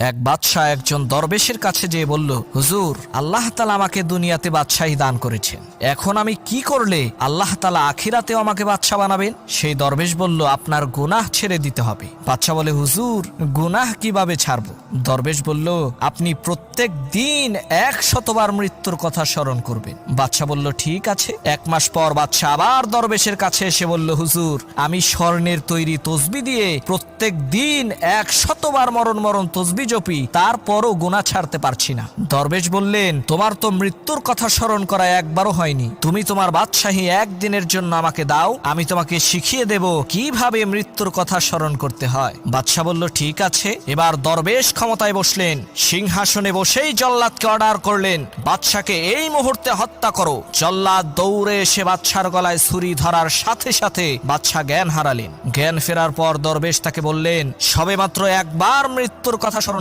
এক বাদশাহ একজন দরবেশের কাছে যেয়ে বলল, হুজুর, আল্লাহ তাআলা আমাকে দুনিয়াতে বাদশাহী দান করেছেন, এখন আমি কি করলে আল্লাহ তাআলা আখিরাতেও আমাকে বাদশাহ বানাবেন? সেই দরবেশ বলল, আপনার গুনাহ ছেড়ে দিতে হবে। বাদশাহ বলে, হুজুর, গুনাহ কিভাবে ছাড়বো? দরবেশ বলল, আপনি প্রত্যেক দিন 100 বার মৃত্যুর কথা স্মরণ করবেন। বাদশাহ বলল, ঠিক আছে। 1 মাস পর বাদশাহ আবার দরবেশের কাছে এসে বলল, হুজুর, আমি স্বর্ণের তৈরি তসবি দিয়ে প্রত্যেক দিন 100 বার মরণ মরণ তসবি জপি, তারপরও গুনাহ ছাড়তে পারছি না। দরবেশ বললেন, তোমার তো মৃত্যুর কথা স্মরণ করা একবারও হয়নি, তুমি তোমার বাদশাহী একদিনের জন্য আমাকে দাও, আমি তোমাকে শিখিয়ে দেব কিভাবে মৃত্যুর কথা স্মরণ করতে হয়। বাদশাহ বলল, ঠিক আছে। এবার দরবেশ ক্ষমতায় বসলেন, সিংহাসনে বসেই জল্লাদকে অর্ডার করলেন, বাদশাকে এই মুহূর্তে হত্যা করো। জল্লাদ দৌড়ে এসে বাদশার গলায় ছুরি ধরার সাথে সাথে বাদশা জ্ঞান হারালেন। জ্ঞান ফেরার পর দরবেশ তাকে বললেন, সবেমাত্র একবার মৃত্যুর কথা স্মরণ